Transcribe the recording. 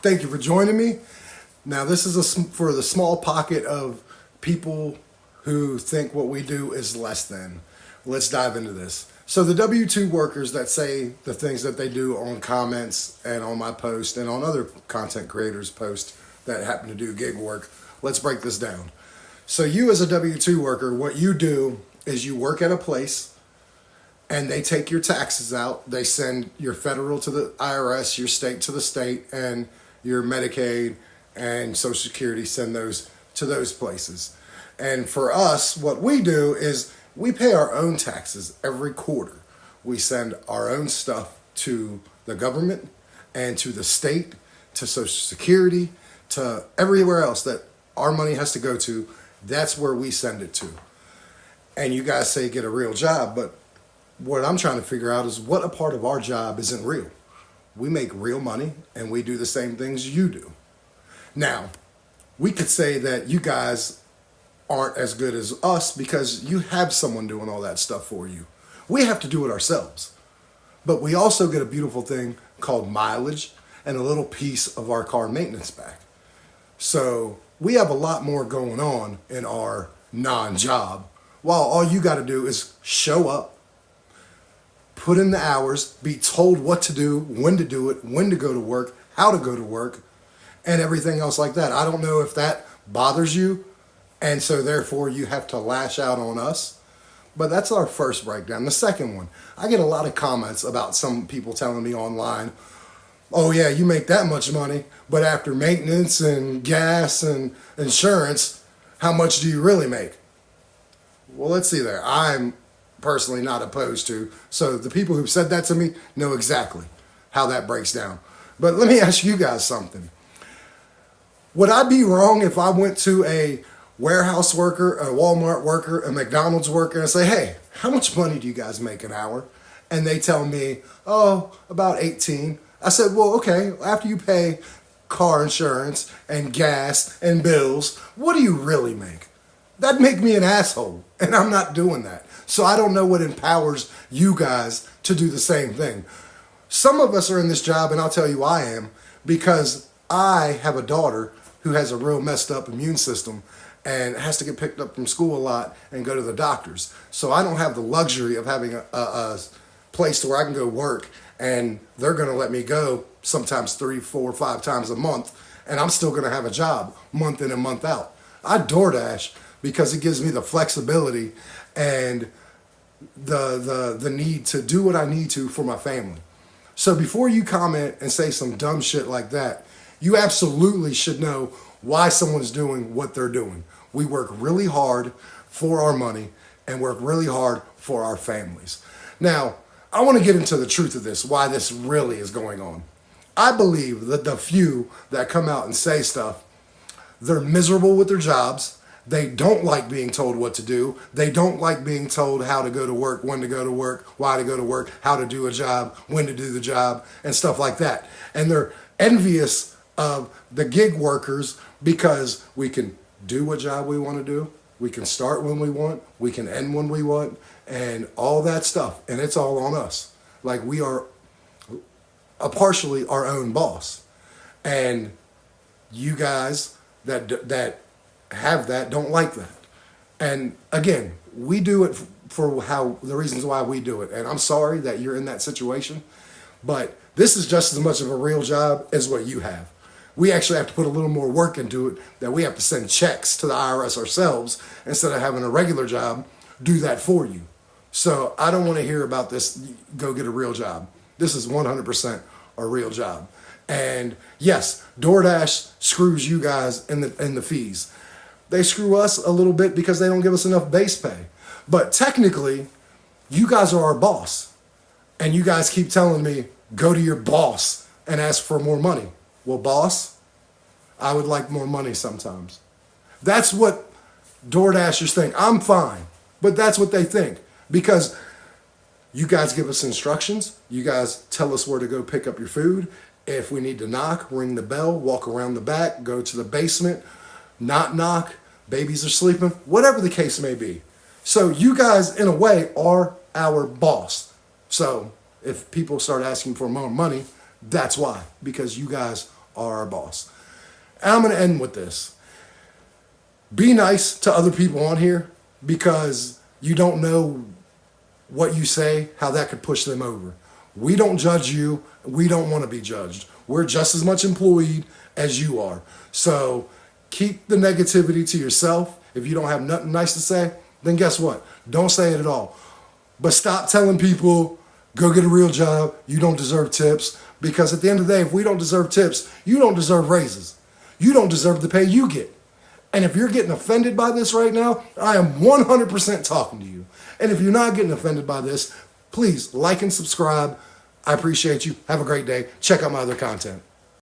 Thank you for joining me. Now, this is for the small pocket of people who think what we do is less than. Let's dive into this. So the W-2 workers that say the things that they do on comments and on my post and on other content creators' posts that happen to do gig work, let's break this down. So you as a W-2 worker, what you do is you work at a place and they take your taxes out. They send your federal to the IRS, your state to the state, and your Medicaid and Social Security send those to those places. And for us, what we do is we pay our own taxes every quarter. We send our own stuff to the government and to the state, to Social Security, to everywhere else that our money has to go to. That's where we send it to. And you guys say get a real job, but what I'm trying to figure out is what a part of our job isn't real. We make real money and we do the same things you do. Now, we could say that you guys aren't as good as us because you have someone doing all that stuff for you. We have to do it ourselves. But we also get a beautiful thing called mileage and a little piece of our car maintenance back. So we have a lot more going on in our non-job, while all you got to do is show up, put in the hours, be told what to do, when to do it, when to go to work, how to go to work, and everything else like that. I don't know if that bothers you, and so therefore you have to lash out on us. But that's our first breakdown. The second one, I get a lot of comments about some people telling me online, oh yeah, you make that much money, but after maintenance and gas and insurance, how much do you really make? Well, let's see there. I'm personally not opposed to. So the people who've said that to me know exactly how that breaks down. But let me ask you guys something. Would I be wrong if I went to a warehouse worker, a Walmart worker, a McDonald's worker, and say, hey, how much money do you guys make an hour? And they tell me, oh, about 18. I said, well, okay, after you pay car insurance and gas and bills, what do you really make? That'd make me an asshole, and I'm not doing that. So I don't know what empowers you guys to do the same thing. Some of us are in this job, and I'll tell you I am, because I have a daughter who has a real messed up immune system and has to get picked up from school a lot and go to the doctors. So I don't have the luxury of having a place where I can go work and they're going to let me go sometimes 3, 4, 5 times a month, and I'm still going to have a job month in and month out. I DoorDash because it gives me the flexibility and the need to do what I need to for my family. So before you comment and say some dumb shit like that, you absolutely should know why someone's doing what they're doing. We work really hard for our money and work really hard for our families. Now, I want to get into the truth of this, why this really is going on. I believe that the few that come out and say stuff, they're miserable with their jobs. They don't like being told what to do. They don't like being told how to go to work, when to go to work, why to go to work, how to do a job, when to do the job, and stuff like that. And they're envious of the gig workers because we can do what job we want to do. We can start when we want. We can end when we want. And all that stuff. And it's all on us. Like we are partially our own boss. And you guys that have that don't like that. And again, we do it for how the reasons why we do it. And I'm sorry that you're in that situation, but this is just as much of a real job as what you have. We actually have to put a little more work into it, that we have to send checks to the IRS ourselves instead of having a regular job do that for you. So I don't want to hear about this, go get a real job. This is 100% a real job. And yes, DoorDash screws you guys in the fees. They screw us a little bit because they don't give us enough base pay. But technically, you guys are our boss. And you guys keep telling me, go to your boss and ask for more money. Well, boss, I would like more money sometimes. That's what DoorDashers think. I'm fine, but that's what they think because you guys give us instructions. You guys tell us where to go pick up your food. If we need to knock, ring the bell, walk around the back, go to the basement, not knock, babies are sleeping, whatever the case may be. So you guys, in a way, are our boss. So if people start asking for more money, that's why, because you guys are our boss. And I'm going to end with this. Be nice to other people on here, because you don't know what you say, how that could push them over. We don't judge you. We don't want to be judged. We're just as much employed as you are. So keep the negativity to yourself. If you don't have nothing nice to say, then guess what? Don't say it at all. But stop telling people, go get a real job, you don't deserve tips. Because at the end of the day, if we don't deserve tips, you don't deserve raises. You don't deserve the pay you get. And if you're getting offended by this right now, I am 100% talking to you. And if you're not getting offended by this, please like and subscribe. I appreciate you. Have a great day. Check out my other content.